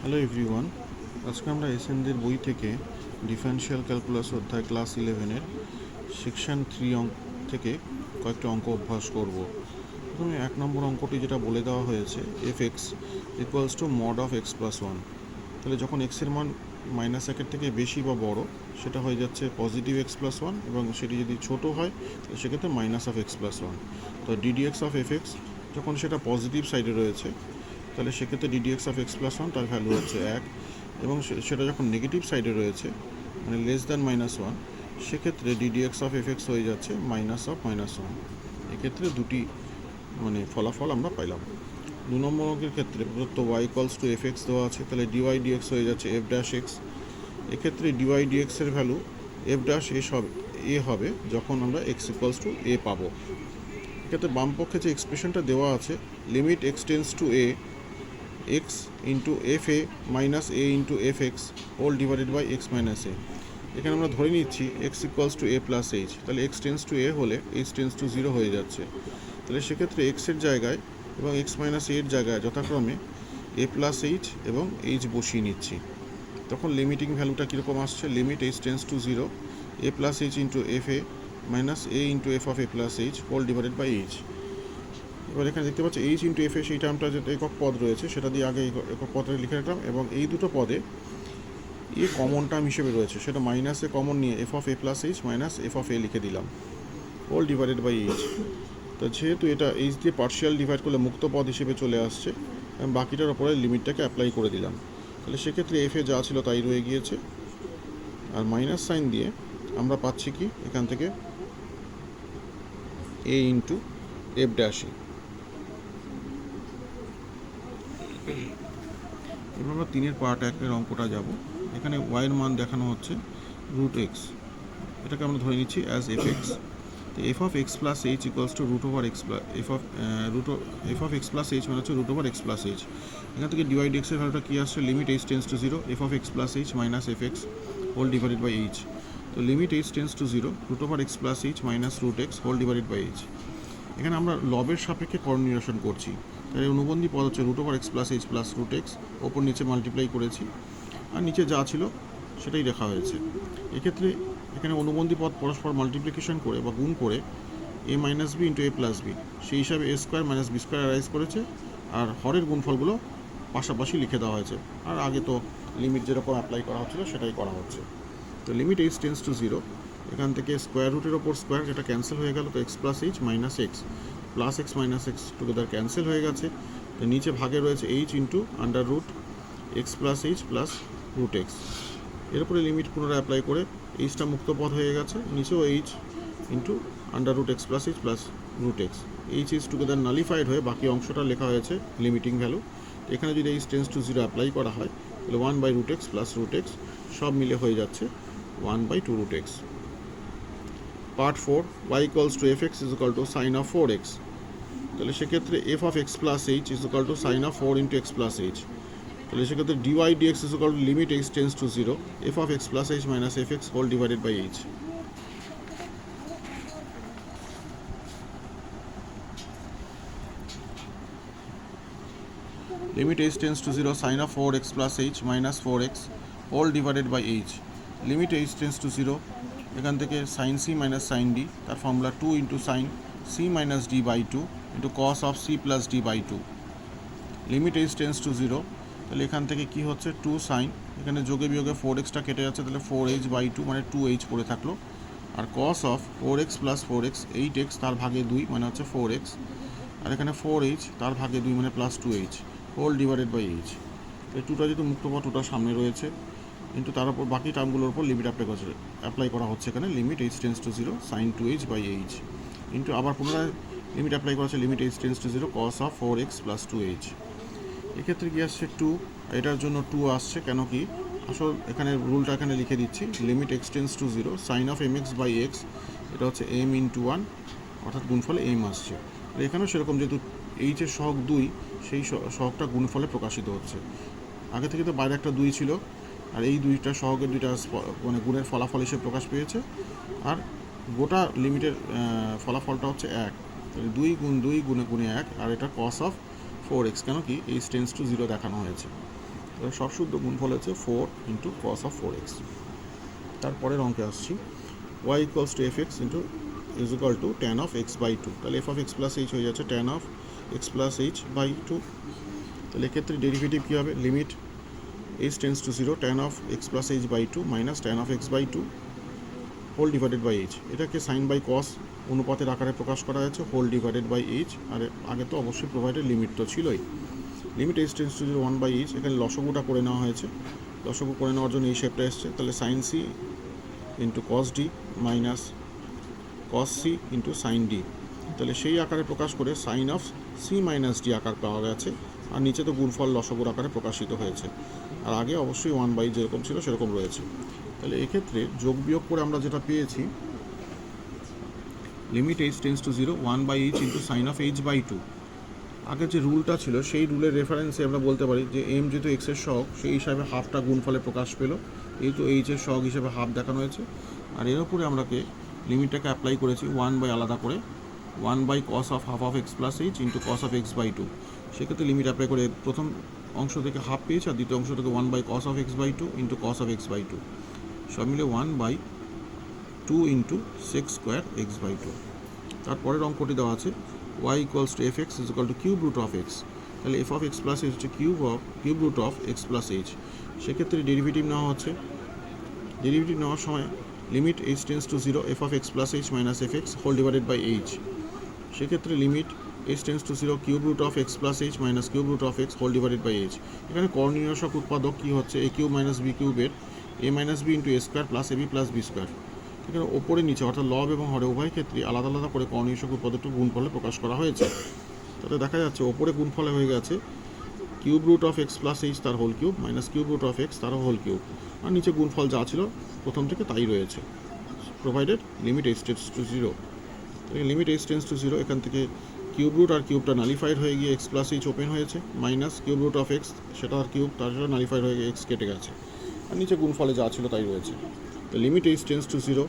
Hello everyone, আজকে আমরা এসএনদের বই থেকে ডিফারেনশিয়াল ক্যালকুলাস অধ্যায় ক্লাস 11-এর সেকশন 3 থেকে কয়েকটা অঙ্ক অভ্যাস করব। প্রথমে 1 নম্বর অঙ্কটি যেটা বলে দেওয়া হয়েছে, F x equals two mod of x plus 1। তাহলে যখন এক্সের মান -1 থেকে বেশি বা বড়, সেটা হয়ে যাচ্ছে পজিটিভ এক্স প্লাস 1, এবং সেটি যদি ছোটো হয় তো সেক্ষেত্রে মাইনাস অফ এক্স প্লাস 1। তো ডিডিএক্স অফ এফ এক্স যখন সেটা পজিটিভ সাইডে রয়েছে, তাহলে সেক্ষেত্রে ডিডিএক্স অফ এক্স প্লাস 1 তার ভ্যালু হচ্ছে 1, এবং সেটা যখন নেগেটিভ সাইডে রয়েছে মানে লেস দ্যান -1, সেক্ষেত্রে ডিডিএক্স অফ এফ এক্স হয়ে যাচ্ছে মাইনাস অফ -1। এক্ষেত্রে দুটি ফলাফল আমরা পাইলাম। 2 নম্বর অঙ্কের ক্ষেত্রে প্রদত্ত y equals to F x দেওয়া আছে, তাহলে ডিওয়াই ডিএক্স হয়ে যাচ্ছে এফ ড্যাশ এক্স। এক্ষেত্রে ডিওয়াই ডিএক্সের ভ্যালু এফ ড্যাশ এ হবে যখন আমরা এক্স ইকুয়ালস টু এ পাবো। এক্ষেত্রে বাম পক্ষে যে এক্সপ্রেশনটা দেওয়া আছে, limit x tends to a x into F A minus A into f x whole divided by x minus a. এখানে আমরা ধরে নিচ্ছি x equals to a plus H, তাহলে এক্স টেন্স টু এ হলে এইচ টেন্স টু 0 হয়ে যাচ্ছে। তাহলে সেক্ষেত্রে এক্সের জায়গায় এবং এক্স মাইনাস এর জায়গায় যথাক্রমে এ প্লাস এইচ এবং এইচ বসিয়ে নিচ্ছি। তখন লিমিটিং ভ্যালুটা কীরকম আসছে, limit H tends to 0 A plus H into F A minus A into F of A plus H whole divided by H. এবার এখানে দেখতে পাচ্ছি এইচ ইন্টু এফ এ, সেই টার্মটা যেটা একক পদ রয়েছে সেটা দিয়ে আগে একক পদে লিখে রাখলাম, এবং এই দুটো পদে এ কমন টার্ম হিসেবে রয়েছে, সেটা মাইনাসে কমন নিয়ে f of A plus H minus f of a লিখে দিলাম হোল ডিভাইডেড বাই এইচ। তো যেহেতু এটা এইচ দিয়ে পার্শিয়াল ডিভাইড করলে মুক্ত পদ হিসেবে চলে আসছে, এবং বাকিটার ওপরে লিমিটটাকে অ্যাপ্লাই করে দিলাম, তাহলে সেক্ষেত্রে এফ এ যা ছিল তাই রয়ে গিয়েছে। আর মাইনাস সাইন দিয়ে আমরা পাচ্ছি কি এখান থেকে এ ইন্টু এফ ড্যাশ এ। এবার আমরা 3-এর পার্ট 1-এর অঙ্কটা যাব। এখানে ওয়াইয়ের মান দেখানো হচ্ছে রুট এক্স, এটাকে আমরা ধরে নিচ্ছি অ্যাজ এফ এক্স। তো f of x plus h equals to root over x plus f of x plus h মানে হচ্ছে root over x plus h. এখান থেকে ডিওয়াইড এক্সের ভ্যালুটা কী আসছে, limit H tends to 0 F of x plus H minus F x whole divided by h. তো limit H tends to 0 root over x plus H minus root x whole divided by H. এখানে আমরা লবের সাপেক্ষে করণ নিরসন করছি, তাই অনুবন্ধী পদ হচ্ছে root over x plus H plus root X, ওপর নিচে মাল্টিপ্লাই করেছি, আর নিচে যা ছিল সেটাই লেখা হয়েছে। এক্ষেত্রে এখানে অনুবন্ধী পদ পরস্পর মাল্টিপ্লিকেশন করে বা গুণ করে a minus b into a plus b, সেই হিসাবে a square minus b square arise করেছে, আর হরের গুণফলগুলো পাশাপাশি লিখে দেওয়া হয়েছে। আর আগে তো লিমিট যেরকম অ্যাপ্লাই করা হচ্ছিলো সেটাই করা হচ্ছে। তো লিমিট এইচ টেন্স টু 0, এখান থেকে স্কোয়ার রুটের ওপর স্কোয়ার যেটা ক্যান্সেল হয়ে গেল, তো x plus H minus x plus x minus x together cancel হয়ে গেছে। তো নিচে ভাগে রয়েছে h into under root x plus H plus root x. এরপরে লিমিট পুনরায় অ্যাপ্লাই করে এইচটা মুক্ত পদ হয়ে গেছে, নিচেও h into under root x plus H plus root x. H is together nullified হয়ে বাকি অংশটা লেখা হয়েছে লিমিটিং ভ্যালু। এখানে যদি এইচ টেন্স টু 0 অ্যাপ্লাই করা হয়, তাহলে 1 by root x plus root X সব মিলে হয়ে যাচ্ছে 1 by 2 root X. Part 4, y equals to F x is equal to sine of 4x। তাহলে সেক্ষেত্রে F of x plus H is equal to sine of 4 into x plus H. তাহলে সেক্ষেত্রে D Y D X is equal to limit H tends to 0 F of x plus H minus F x whole divided by h. Limit H tends to 0 sine of 4x plus H minus 4x whole divided by h. Limit H tends to 0, এখান থেকে sine c minus sine d, তার formula 2 into sine c minus d by 2 into cos of c plus d by 2। Limit H tends to 0, তাহলে এখান থেকে কি হচ্ছে 2 sign, এখানে যোগে বিয়োগে 4xটা কেটে যাচ্ছে, তাহলে 4h বাই 2 মানে 2h পড়ে থাকলো, আর কস of 4x plus 4x 8x তার ভাগে 2 মানে হচ্ছে 4x, আর এখানে 4h তার ভাগে 2 মানে plus 2h whole divided by H. এই 2টা যেহেতু মুক্ত পদ 2টা সামনে রয়েছে, কিন্তু তার উপর বাকি টার্মগুলোর উপর লিমিট অ্যাপ্লাই করা হচ্ছে। এখানে limit H tends to 0 sine 2h by H কিন্তু আবার পুনরায় লিমিট অ্যাপ্লাই করা হচ্ছে limit H tends to 0 cos of 4x plus 2h। এক্ষেত্রে কি আসছে 2, এটার জন্য 2 আসছে, কেন কি আসল এখানে রুলটা এখানে লিখে দিচ্ছি, limit x tends to 0 sine of M X by X, এটা হচ্ছে এম ইন্টু 1, অর্থাৎ গুণফলে এম আসছে। এখানেও সেরকম, যেহেতু এইচের সহগ 2, সেই সহগটা গুণফলে প্রকাশিত হচ্ছে। আগে থেকে তো বাইরে একটা 2 ছিল, আর এই 2টা সহগের 2টা মানে গুণের ফলাফল হিসেবে প্রকাশ পেয়েছে, আর গোটা লিমিটের ফলাফলটা হচ্ছে 1, 2 গুণ 2 গুণে গুণে 1, আর এটা কস অফ 4x, কেন কি এইচ টেন্স টু 0 দেখানো হয়েছে। সব শুদ্ধ গুণফল হচ্ছে 4 ইন্টু কস অফ 4x। তারপরের অঙ্কে আসছি, y equals to fx into is equal to tan of x by 2। তাহলে f of x plus h হয়ে যাচ্ছে tan of x plus h by 2। তাহলে এক্ষেত্রে ডেরিভেটিভ কী হবে, limit h tends to 0 tan of x plus h by 2 minus tan of x by 2 whole divided by h। এটাকে sine by cos অনুপাতের আকারে প্রকাশ করা হয়েছে, হোল ডিভাইডেড বাই h। আর আগে তো অবশ্যই প্রোভাইডেড লিমিট তো ছিলই, limit h tends to 0 1 by h। এখানে লসগুটা করে নেওয়া হয়েছে, লসগু করে নেওয়ার জন্য এই শেপটা এসছে। তাহলে sine C into cos D minus cos C into sine D. তাহলে সেই আকারে প্রকাশ করে sine of C minus D আকার পাওয়া গেছে। আর নিচে তো গুণফল লসগুর আকারে প্রকাশিত হয়েছে, আর আগে অবশ্যই 1 বাই যেরকম ছিল সেরকম রয়েছে। তাহলে এক্ষেত্রে যোগ বিয়োগ করে আমরা যেটা পেয়েছি, limit h tends to 0 1 by h into sine of h by 2। আগে যে রুলটা ছিল সেই রুলের রেফারেন্সে আমরা বলতে পারি যে এম যেহেতু এক্সের সহগ, সেই হিসাবে হাফটা গুণফলে প্রকাশ পেল, এই তো এইচের সহগ হিসেবে হাফ দেখানো হয়েছে। আর এর উপরে আমরাকে লিমিটটাকে অ্যাপ্লাই করেছি 1 বাই আলাদা করে 1 by cos of half of x plus H into cos of x by 2। সেক্ষেত্রে লিমিট অ্যাপ্লাই করে প্রথম অংশ থেকে হাফ পেয়েছি, আর দ্বিতীয় অংশ থেকে 1 by cos of x by 2 into cos of x by 2, সব মিলে 1 by 2 into sec square x by 2। তারপরের অঙ্কটি দেওয়া আছে y equals to fx is equal to cube root of x. তাহলে f of x plus h হচ্ছে cube root of x plus h. সেক্ষেত্রে derivative নেওয়া হচ্ছে, ডেরিভেটিভ নেওয়ার সময় limit h tends to 0 F of x plus H minus F x whole divided by h. সেক্ষেত্রে limit h tends to 0 cube root of x plus H minus cube root of x whole divided by H. এখানে কর্ণীয়সক উৎপাদক কী হচ্ছে, এ cube minus B কিউবের এ minus b into A square plus A B plus B square. এখানে ওপরে নিচে অর্থাৎ লব এবং হরে উভয় ক্ষেত্রে আলাদা আলাদা করে কর্ণীয়সক উৎপাদকটি গুণফলে প্রকাশ করা হয়েছে। তাতে দেখা যাচ্ছে ওপরে গুণফলে হয়ে গেছে cube root of x plus h তার whole cube minus cube root of x তারও হোল কিউব, আর নিচে গুণফল যা ছিল প্রথম থেকে তাই রয়েছে, provided limit h tends to 0। Limit h tends to 0, এখান থেকে কিউব রুট আর কিউবটা নালিফাইড হয়ে গিয়ে এক্স প্লাস এইচ ওপেন হয়েছে, minus cube root of X সেটা আর কিউব তার সাথে নালিফাইড হয়ে গিয়ে এক্স কেটে গেছে, আর নিচে গুণফলে যা ছিল তাই রয়েছে। তো লিমিট h টেন্স টু 0,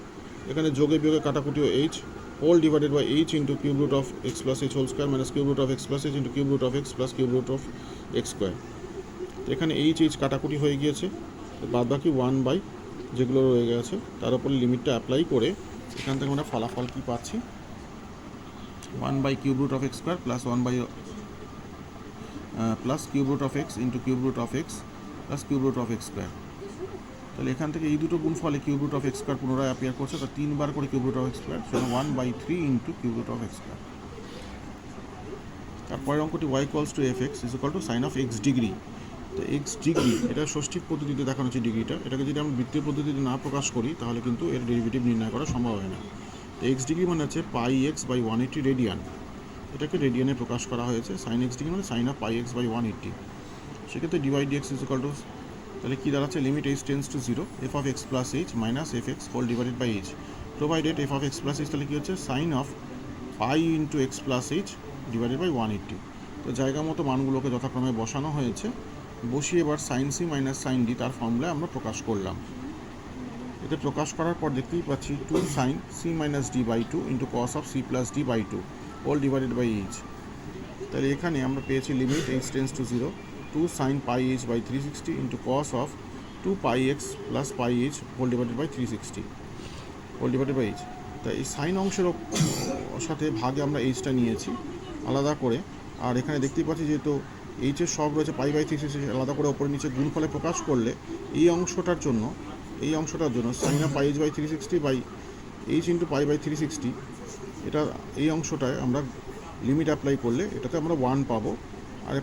এখানে যোগে বিয়োগে কাটাকুটিও h whole divided by h into cube root of x plus H whole square minus cube root of x plus H into cube root of x plus cube root of x square. তো এখানে h কাটাকুটি হয়ে গিয়েছে, বাদ বাকি 1 by যেগুলো রয়ে গেছে তার উপর লিমিটটা অ্যাপ্লাই করে এখান থেকে আমরা ফলাফল কী পাচ্ছি, 1 by cube root of x square plus 1 by plus cube root of x into cube root of x plus cube root of x square. তাহলে এখান থেকে এই দুটো গুণফলে cube root of x square পুনরায় অ্যাপিয়ার করছে, তো 3 বার করে cube root of x square, সেটা 1 by 3 into cube root of x square. তারপরের অঙ্কটি y equals to F x is equal to sine of x degree. তো এক্স ডিগ্রি এটা ষষ্ঠিক পদ্ধতিতে দেখানো হচ্ছে ডিগ্রিটা, এটাকে যদি আমরা বৃত্তীয় পদ্ধতিতে না প্রকাশ করি তাহলে কিন্তু এর ডেরিভেটিভ নির্ণয় করা সম্ভব হয় না। তো এক্স ডিগ্রি মানে হচ্ছে পাই এক্স বাই 180 রেডিয়ান, এটাকে রেডিয়ানে প্রকাশ করা হয়েছে। সাইন এক্স ডিগ্রি মানে sine of pi x by 180। সেক্ষেত্রে divide d x is equal to, তাহলে কী দাঁড়াচ্ছে, limit h tends to 0 F of x plus H minus F x whole divided by h, provided f of x plus H তাহলে কী হচ্ছে sine of pi into x plus h divided by 180। তো জায়গা মতো মানগুলোকে যথাক্রমে বসানো হয়েছে, বসিয়ে এবার sine c minus sine d তার ফর্মুলায় আমরা প্রকাশ করলাম। এতে প্রকাশ করার পর দেখতেই পাচ্ছি 2 sine c minus d by 2 into cos of c plus d by 2 whole divided by h. তাহলে এখানে আমরা পেয়েছি limit h tends to 0 2 sin pi h by 360 into cos of 2 pi x plus pi h whole divided by 360 whole divided by h। তাই এই sign অংশের সাথে ভাগে আমরা এইচটা নিয়েছি আলাদা করে, আর এখানে দেখতেই পাচ্ছি যেহেতু এইচের সব রয়েছে পাই বাই 360 আলাদা করে ওপরে নিচে গুণফলে প্রকাশ করলে এই অংশটার জন্য sine of pi h by 360 by h into pi by 360, এটা এই অংশটায় আমরা লিমিট অ্যাপ্লাই করলে এটাতে আমরা 1 পাবো, আর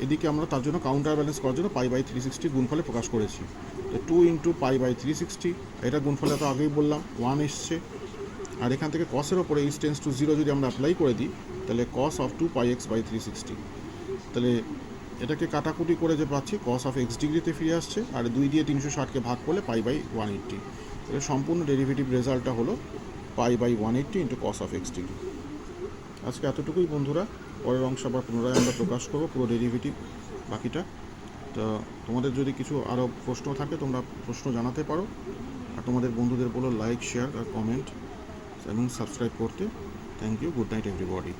এদিকে আমরা তার জন্য কাউন্টার ব্যালেন্স করার জন্য পাই বাই 360 গুণফলে প্রকাশ করেছি। তো 2 ইন্টু পাই বাই 360, এটা গুণফলে তো আগেই বললাম 1 এসছে, আর এখান থেকে কসের ওপরে h টেন্স টু 0 যদি আমরা অ্যাপ্লাই করে দিই তাহলে cos of 2 pi x by 360। তাহলে এটাকে কাটাকুটি করে যে পাচ্ছি কস অফ এক্স ডিগ্রিতে ফিরে আসছে, আর 2 দিয়ে 360কে ভাগ করলে পাই বাই 180। তাহলে সম্পূর্ণ ডেরিভেটিভ রেজাল্টটা হলো pi by 180 into cos of x degree. আজকে এতটুকুই বন্ধুরা, পরের অংশ আবার পুনরায় আমরা প্রকাশ করবো পুরো ডেরিভেটিভ বাকিটা। তো তোমাদের যদি কিছু আরও প্রশ্ন থাকে তোমরা প্রশ্ন জানাতে পারো, আর তোমাদের বন্ধুদের বলো লাইক শেয়ার আর কমেন্ট এবং সাবস্ক্রাইব করতে। Thank you, good night everybody.